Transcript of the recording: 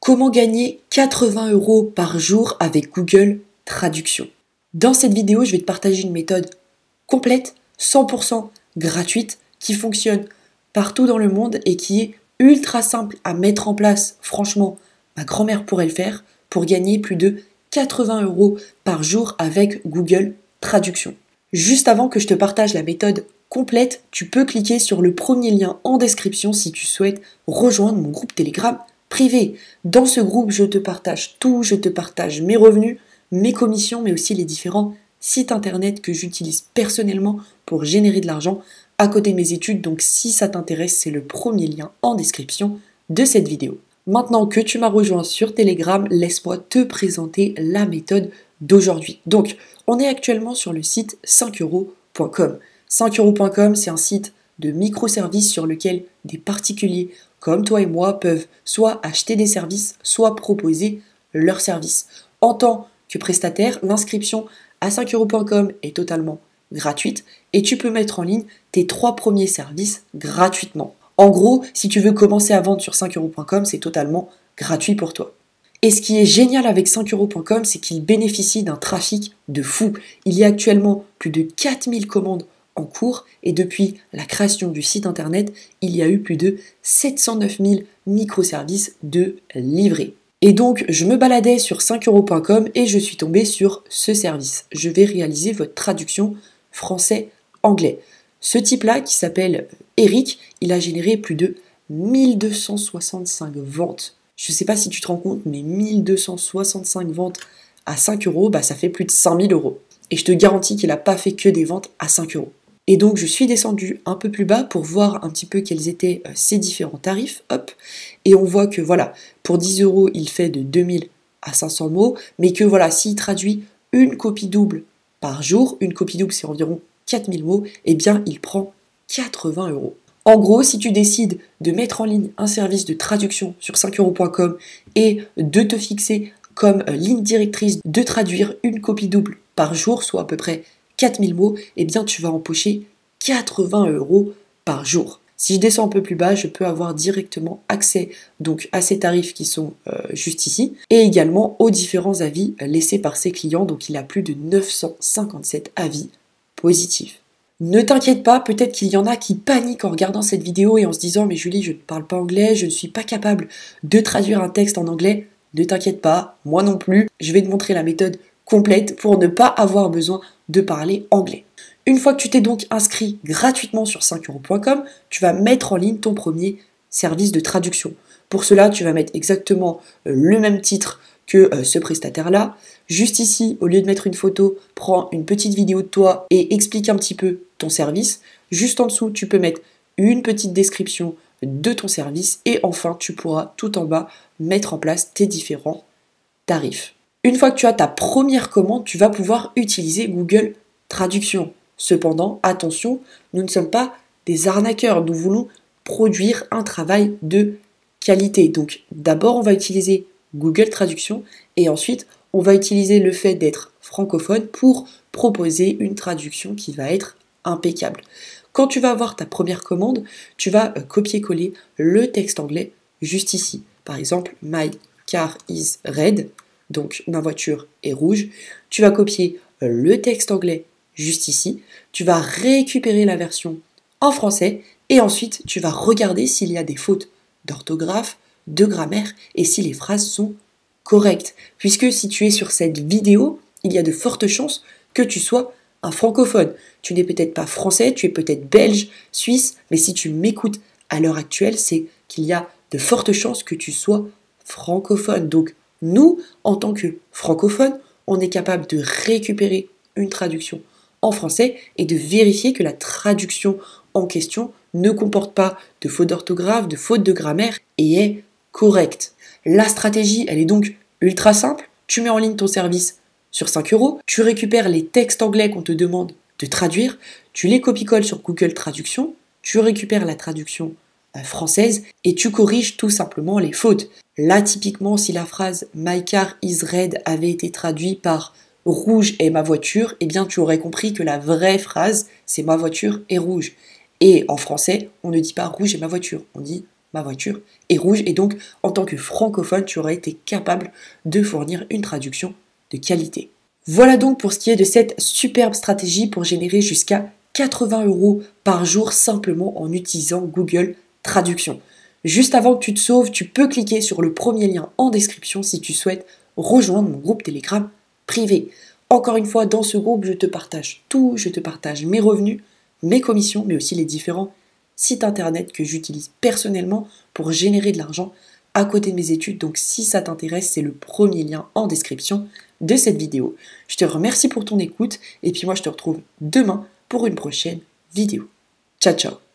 Comment gagner 80 € par jour avec Google Traduction? Dans cette vidéo, je vais te partager une méthode complète, 100% gratuite, qui fonctionne partout dans le monde et qui est ultra simple à mettre en place. Franchement, ma grand-mère pourrait le faire pour gagner plus de 80 € par jour avec Google Traduction. Juste avant que je te partage la méthode complète, tu peux cliquer sur le premier lien en description si tu souhaites rejoindre mon groupe Telegram privé. Dans ce groupe, je te partage tout, je te partage mes revenus, mes commissions, mais aussi les différents sites internet que j'utilise personnellement pour générer de l'argent à côté de mes études. Donc si ça t'intéresse, c'est le premier lien en description de cette vidéo. Maintenant que tu m'as rejoint sur Telegram, laisse-moi te présenter la méthode d'aujourd'hui. Donc, on est actuellement sur le site 5euros.com. 5euros.com, c'est un site de microservices sur lequel des particuliers comme toi et moi peuvent soit acheter des services, soit proposer leurs services. En tant que prestataire, l'inscription à 5euros.com est totalement gratuite et tu peux mettre en ligne tes 3 premiers services gratuitement. En gros, si tu veux commencer à vendre sur 5euros.com, c'est totalement gratuit pour toi. Et ce qui est génial avec 5euros.com, c'est qu'il bénéficie d'un trafic de fou. Il y a actuellement plus de 4000 commandes en cours et depuis la création du site internet, il y a eu plus de 709 000 microservices de livrés. Et donc, je me baladais sur 5euros.com et je suis tombé sur ce service. Je vais réaliser votre traduction français-anglais. Ce type-là, qui s'appelle Eric, il a généré plus de 1265 ventes. Je ne sais pas si tu te rends compte, mais 1265 ventes à 5 €, ça fait plus de 5000 €. Et je te garantis qu'il n'a pas fait que des ventes à 5 €. Et donc, je suis descendu un peu plus bas pour voir un petit peu quels étaient ces différents tarifs. Hop. Et on voit que voilà, pour 10 €, il fait de 2000 à 500 mots, mais que voilà, s'il traduit une copie double par jour, une copie double c'est environ 4000 mots, eh bien, il prend 80 €. En gros, si tu décides de mettre en ligne un service de traduction sur 5euros.com et de te fixer comme ligne directrice de traduire une copie double par jour, soit à peu près 4000 mots, eh bien tu vas empocher 80 € par jour. Si je descends un peu plus bas, je peux avoir directement accès donc à ces tarifs qui sont juste ici et également aux différents avis laissés par ses clients. Donc il a plus de 957 avis positifs. Ne t'inquiète pas, peut-être qu'il y en a qui paniquent en regardant cette vidéo et en se disant « Mais Julie, je ne parle pas anglais, je ne suis pas capable de traduire un texte en anglais. » Ne t'inquiète pas, moi non plus, je vais te montrer la méthode complète pour ne pas avoir besoin de parler anglais. Une fois que tu t'es donc inscrit gratuitement sur 5euros.com, tu vas mettre en ligne ton premier service de traduction. Pour cela, tu vas mettre exactement le même titre que ce prestataire-là. Juste ici, au lieu de mettre une photo, prends une petite vidéo de toi et explique un petit peu ton service. Juste en dessous, tu peux mettre une petite description de ton service et enfin, tu pourras tout en bas mettre en place tes différents tarifs. Une fois que tu as ta première commande, tu vas pouvoir utiliser Google Traduction. Cependant, attention, nous ne sommes pas des arnaqueurs, nous voulons produire un travail de qualité. Donc d'abord, on va utiliser Google Traduction et ensuite, on va utiliser le fait d'être francophone pour proposer une traduction qui va être impeccable. Quand tu vas avoir ta première commande, tu vas copier-coller le texte anglais juste ici. Par exemple, my car is red. Donc ma voiture est rouge, tu vas copier le texte anglais juste ici, tu vas récupérer la version en français et ensuite tu vas regarder s'il y a des fautes d'orthographe, de grammaire et si les phrases sont correctes. Puisque si tu es sur cette vidéo, il y a de fortes chances que tu sois un francophone. Tu n'es peut-être pas français, tu es peut-être belge, suisse, mais si tu m'écoutes à l'heure actuelle, c'est qu'il y a de fortes chances que tu sois francophone. Donc nous, en tant que francophones, on est capable de récupérer une traduction en français et de vérifier que la traduction en question ne comporte pas de fautes d'orthographe, de fautes de grammaire et est correcte. La stratégie, elle est donc ultra simple. Tu mets en ligne ton service sur 5 €, tu récupères les textes anglais qu'on te demande de traduire, tu les copie-colles sur Google Traduction, tu récupères la traduction française et tu corriges tout simplement les fautes. Là, typiquement, si la phrase My car is red avait été traduite par rouge est ma voiture, eh bien tu aurais compris que la vraie phrase c'est ma voiture est rouge. Et en français, on ne dit pas rouge est ma voiture, on dit ma voiture est rouge et donc en tant que francophone, tu aurais été capable de fournir une traduction de qualité. Voilà donc pour ce qui est de cette superbe stratégie pour générer jusqu'à 80 € par jour simplement en utilisant Google Traduction. Juste avant que tu te sauves, tu peux cliquer sur le premier lien en description si tu souhaites rejoindre mon groupe Telegram privé. Encore une fois, dans ce groupe, je te partage tout, je te partage mes revenus, mes commissions, mais aussi les différents sites internet que j'utilise personnellement pour générer de l'argent à côté de mes études. Donc si ça t'intéresse, c'est le premier lien en description de cette vidéo. Je te remercie pour ton écoute et puis moi je te retrouve demain pour une prochaine vidéo. Ciao ciao.